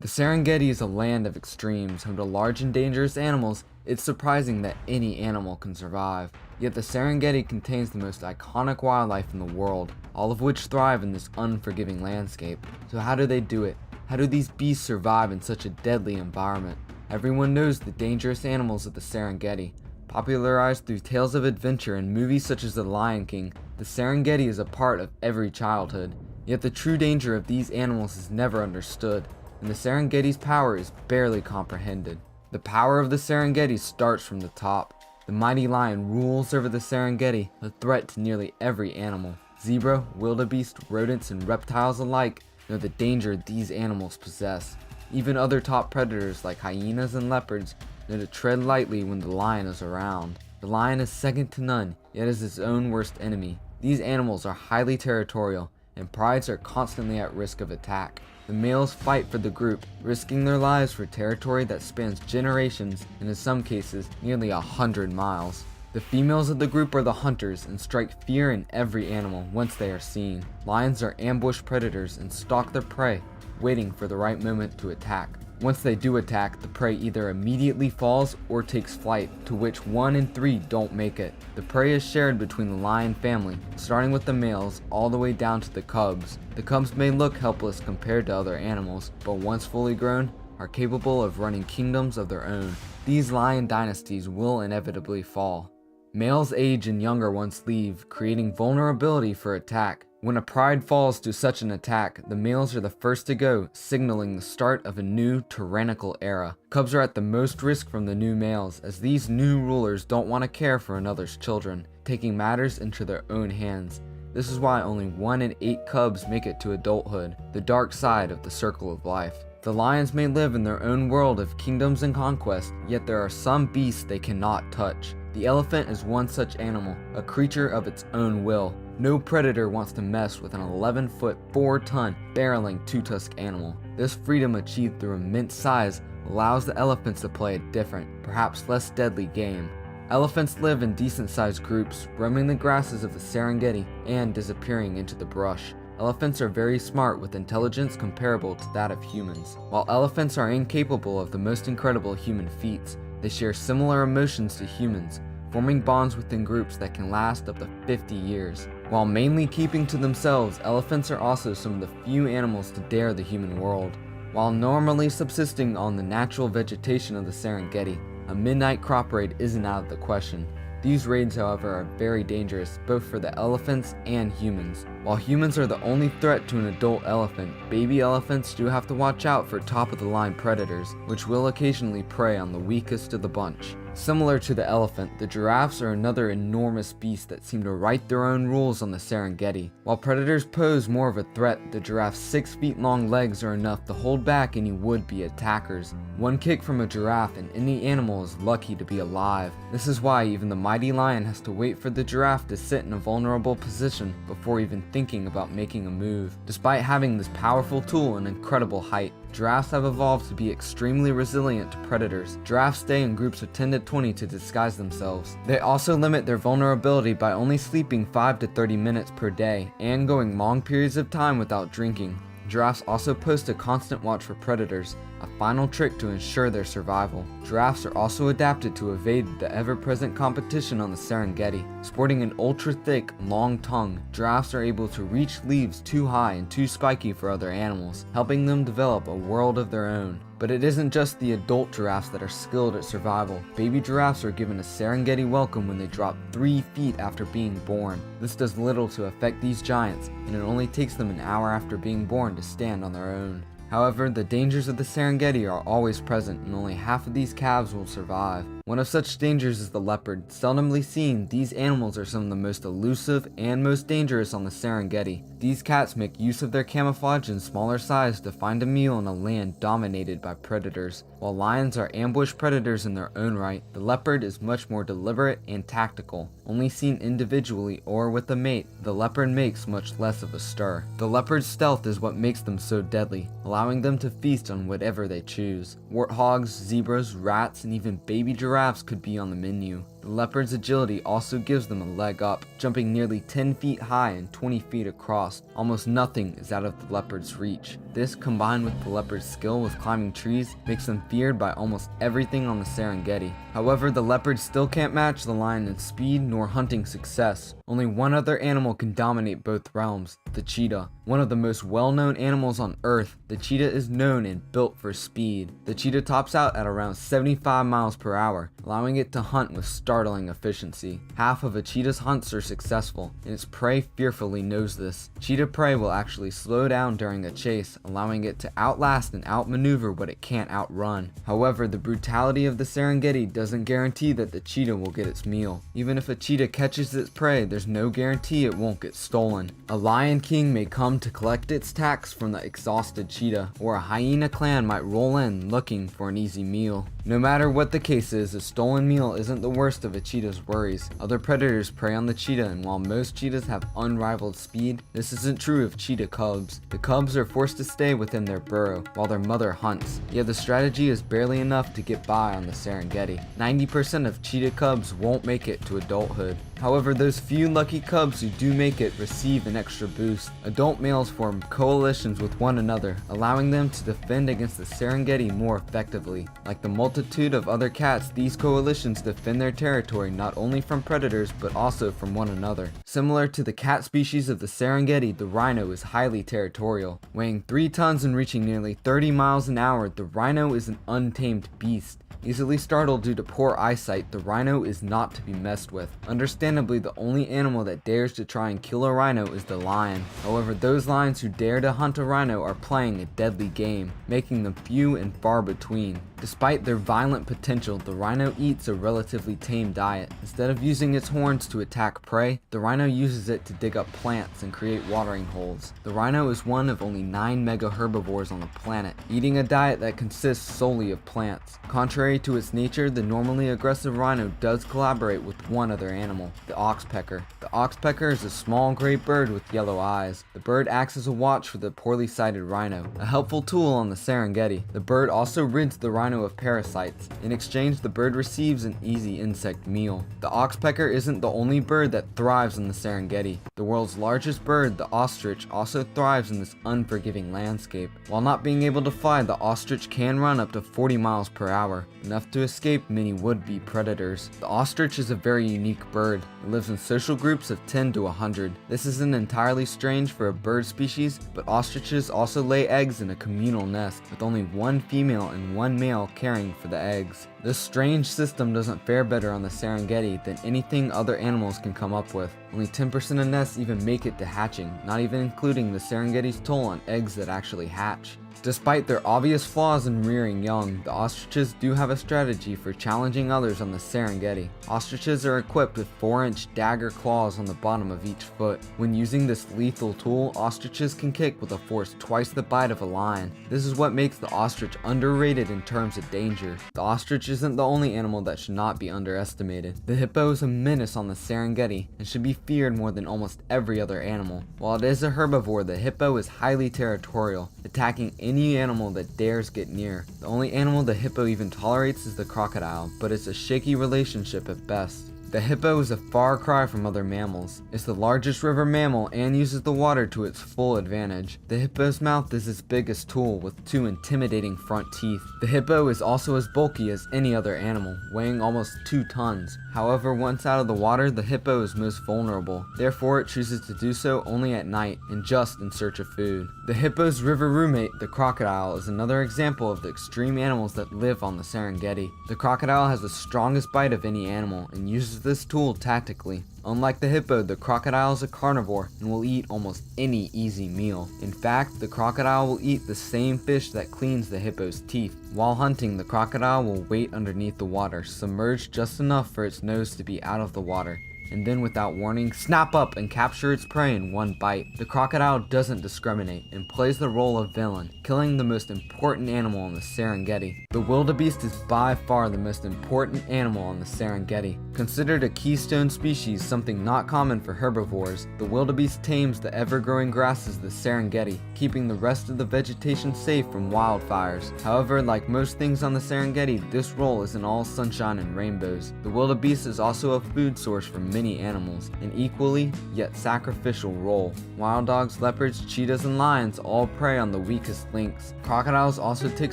The Serengeti is a land of extremes, home to large and dangerous animals. It's surprising that any animal can survive. Yet the Serengeti contains the most iconic wildlife in the world, all of which thrive in this unforgiving landscape. So how do they do it? How do these beasts survive in such a deadly environment? Everyone knows the dangerous animals of the Serengeti. Popularized through tales of adventure and movies such as The Lion King, the Serengeti is a part of every childhood. Yet the true danger of these animals is never understood, and the Serengeti's power is barely comprehended. The power of the Serengeti starts from the top. The mighty lion rules over the Serengeti, a threat to nearly every animal. Zebra, wildebeest, rodents, and reptiles alike know the danger these animals possess. Even other top predators like hyenas and leopards know to tread lightly when the lion is around. The lion is second to none, yet is its own worst enemy. These animals are highly territorial, and prides are constantly at risk of attack. The males fight for the group, risking their lives for territory that spans generations and in some cases nearly 100 miles. The females of the group are the hunters and strike fear in every animal once they are seen. Lions are ambush predators and stalk their prey, waiting for the right moment to attack. Once they do attack, the prey either immediately falls or takes flight, to which 1 in 3 don't make it. The prey is shared between the lion family, starting with the males all the way down to the cubs. The cubs may look helpless compared to other animals, but once fully grown, are capable of running kingdoms of their own. These lion dynasties will inevitably fall. Males age and younger ones leave, creating vulnerability for attack. When a pride falls to such an attack, the males are the first to go, signaling the start of a new tyrannical era. Cubs are at the most risk from the new males, as these new rulers don't want to care for another's children, taking matters into their own hands. This is why only 1 in 8 cubs make it to adulthood, the dark side of the circle of life. The lions may live in their own world of kingdoms and conquest, yet there are some beasts they cannot touch. The elephant is one such animal, a creature of its own will. No predator wants to mess with an 11-foot, 4-ton, barreling two-tusked animal. This freedom achieved through immense size allows the elephants to play a different, perhaps less deadly game. Elephants live in decent-sized groups, roaming the grasses of the Serengeti and disappearing into the brush. Elephants are very smart with intelligence comparable to that of humans. While elephants are incapable of the most incredible human feats, they share similar emotions to humans, forming bonds within groups that can last up to 50 years. While mainly keeping to themselves, elephants are also some of the few animals to dare the human world. While normally subsisting on the natural vegetation of the Serengeti, a midnight crop raid isn't out of the question. These raids, however, are very dangerous both for the elephants and humans. While humans are the only threat to an adult elephant, baby elephants do have to watch out for top-of-the-line predators, which will occasionally prey on the weakest of the bunch. Similar to the elephant, the giraffes are another enormous beast that seem to write their own rules on the Serengeti. While predators pose more of a threat, the giraffe's 6 feet long legs are enough to hold back any would-be attackers. One kick from a giraffe and any animal is lucky to be alive. This is why even the mighty lion has to wait for the giraffe to sit in a vulnerable position before even thinking about making a move. Despite having this powerful tool and incredible height, giraffes have evolved to be extremely resilient to predators. Giraffes stay in groups of 10 to 20 to disguise themselves. They also limit their vulnerability by only sleeping 5 to 30 minutes per day and going long periods of time without drinking. Giraffes also post a constant watch for predators, a final trick to ensure their survival. Giraffes are also adapted to evade the ever-present competition on the Serengeti. Sporting an ultra-thick, long tongue, giraffes are able to reach leaves too high and too spiky for other animals, helping them develop a world of their own. But it isn't just the adult giraffes that are skilled at survival. Baby giraffes are given a Serengeti welcome when they drop 3 feet after being born. This does little to affect these giants, and it only takes them an hour after being born to stand on their own. However, the dangers of the Serengeti are always present, and only half of these calves will survive. One of such dangers is the leopard. Seldomly seen, these animals are some of the most elusive and most dangerous on the Serengeti. These cats make use of their camouflage and smaller size to find a meal in a land dominated by predators. While lions are ambush predators in their own right, the leopard is much more deliberate and tactical. Only seen individually or with a mate, the leopard makes much less of a stir. The leopard's stealth is what makes them so deadly, allowing them to feast on whatever they choose. Warthogs, zebras, rats, and even baby giraffes could be on the menu. The leopard's agility also gives them a leg up, jumping nearly 10 feet high and 20 feet across. Almost nothing is out of the leopard's reach. This, combined with the leopard's skill with climbing trees, makes them feared by almost everything on the Serengeti. However, the leopard still can't match the lion in speed nor hunting success. Only one other animal can dominate both realms, the cheetah. One of the most well-known animals on Earth, the cheetah is known and built for speed. The cheetah tops out at around 75 miles per hour, allowing it to hunt with startling efficiency. Half of a cheetah's hunts are successful, and its prey fearfully knows this. Cheetah prey will actually slow down during a chase, allowing it to outlast and outmaneuver what it can't outrun. However, the brutality of the Serengeti doesn't guarantee that the cheetah will get its meal. Even if a cheetah catches its prey, there's no guarantee it won't get stolen. A lion king may come to collect its tax from the exhausted cheetah, or a hyena clan might roll in looking for an easy meal. No matter what the case is, a stolen meal isn't the worst of a cheetah's worries. Other predators prey on the cheetah, and while most cheetahs have unrivaled speed, this isn't true of cheetah cubs. The cubs are forced to stay within their burrow while their mother hunts, yet the strategy is barely enough to get by on the Serengeti. 90% of cheetah cubs won't make it to adulthood. However, those few lucky cubs who do make it receive an extra boost. Adult males form coalitions with one another, allowing them to defend against the Serengeti more effectively. Like the multitude of other cats, these coalitions defend their territory not only from predators but also from one another. Similar to the cat species of the Serengeti, the rhino is highly territorial. Weighing 3 tons and reaching nearly 30 miles an hour, the rhino is an untamed beast. Easily startled due to poor eyesight, the rhino is not to be messed with. Understandably, the only animal that dares to try and kill a rhino is the lion. However, those lions who dare to hunt a rhino are playing a deadly game, making them few and far between. Despite their violent potential, the rhino eats a relatively tame diet. Instead of using its horns to attack prey, the rhino uses it to dig up plants and create watering holes. The rhino is one of only 9 mega herbivores on the planet, eating a diet that consists solely of plants. Contrary to its nature, the normally aggressive rhino does collaborate with one other animal, the oxpecker. The oxpecker is a small gray bird with yellow eyes. The bird acts as a watch for the poorly sighted rhino, a helpful tool on the Serengeti. The bird also rids the rhino of parasites. In exchange, the bird receives an easy insect meal. The oxpecker isn't the only bird that thrives in the Serengeti. The world's largest bird, the ostrich, also thrives in this unforgiving landscape. While not being able to fly, the ostrich can run up to 40 miles per hour, enough to escape many would-be predators. The ostrich is a very unique bird. It lives in social groups of 10 to 100. This isn't entirely strange for a bird species, but ostriches also lay eggs in a communal nest, with only one female and one male caring for the eggs. This strange system doesn't fare better on the Serengeti than anything other animals can come up with. Only 10% of nests even make it to hatching, not even including the Serengeti's toll on eggs that actually hatch. Despite their obvious flaws in rearing young, the ostriches do have a strategy for challenging others on the Serengeti. Ostriches are equipped with 4-inch dagger claws on the bottom of each foot. When using this lethal tool, ostriches can kick with a force twice the bite of a lion. This is what makes the ostrich underrated in terms of danger. The ostrich isn't the only animal that should not be underestimated. The hippo is a menace on the Serengeti and should be feared more than almost every other animal. While it is a herbivore, the hippo is highly territorial, attacking any animal that dares get near. The only animal the hippo even tolerates is the crocodile, but it's a shaky relationship at best. The hippo is a far cry from other mammals. It's the largest river mammal and uses the water to its full advantage. The hippo's mouth is its biggest tool, with 2 intimidating front teeth. The hippo is also as bulky as any other animal, weighing almost 2 tons. However, once out of the water, the hippo is most vulnerable. Therefore, it chooses to do so only at night and just in search of food. The hippo's river roommate, the crocodile, is another example of the extreme animals that live on the Serengeti. The crocodile has the strongest bite of any animal and uses this tool tactically. Unlike the hippo, the crocodile is a carnivore and will eat almost any easy meal. In fact, the crocodile will eat the same fish that cleans the hippo's teeth. While hunting, the crocodile will wait underneath the water, submerged just enough for its nose to be out of the water. and then without warning, snap up and capture its prey in one bite. The crocodile doesn't discriminate and plays the role of villain, killing the most important animal in the Serengeti. The wildebeest is by far the most important animal in the Serengeti. Considered a keystone species, something not common for herbivores, the wildebeest tames the ever-growing grasses of the Serengeti, keeping the rest of the vegetation safe from wildfires. However, like most things on the Serengeti, this role isn't all sunshine and rainbows. The wildebeest is also a food source for many animals, an equally, yet sacrificial role. Wild dogs, leopards, cheetahs, and lions all prey on the weakest links. Crocodiles also take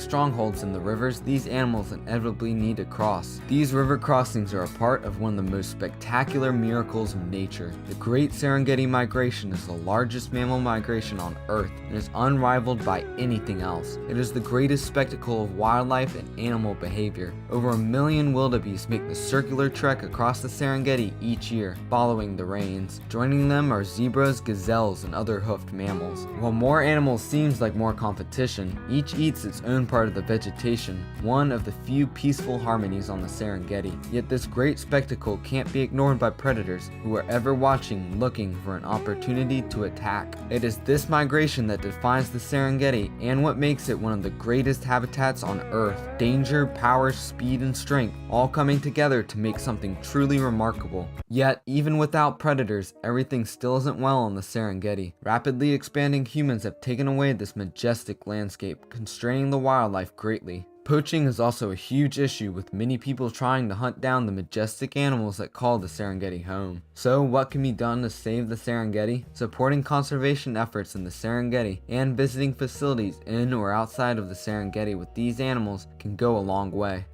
strongholds in the rivers these animals inevitably need to cross. These river crossings are a part of one of the most spectacular miracles of nature. The Great Serengeti Migration is the largest mammal migration on Earth and is unrivaled by anything else. It is the greatest spectacle of wildlife and animal behavior. Over 1 million wildebeest make the circular trek across the Serengeti each year, following the rains. Joining them are zebras, gazelles, and other hoofed mammals. While more animals seems like more competition, each eats its own part of the vegetation, one of the few peaceful harmonies on the Serengeti. Yet this great spectacle can't be ignored by predators who are ever watching, looking for an opportunity to attack. It is this migration that defines the Serengeti and what makes it one of the greatest habitats on Earth. Danger, power, speed, and strength all coming together to make something truly remarkable. Yet, even without predators, everything still isn't well on the Serengeti. Rapidly expanding humans have taken away this majestic landscape, constraining the wildlife greatly. Poaching is also a huge issue, with many people trying to hunt down the majestic animals that call the Serengeti home. So what can be done to save the Serengeti? Supporting conservation efforts in the Serengeti and visiting facilities in or outside of the Serengeti with these animals can go a long way.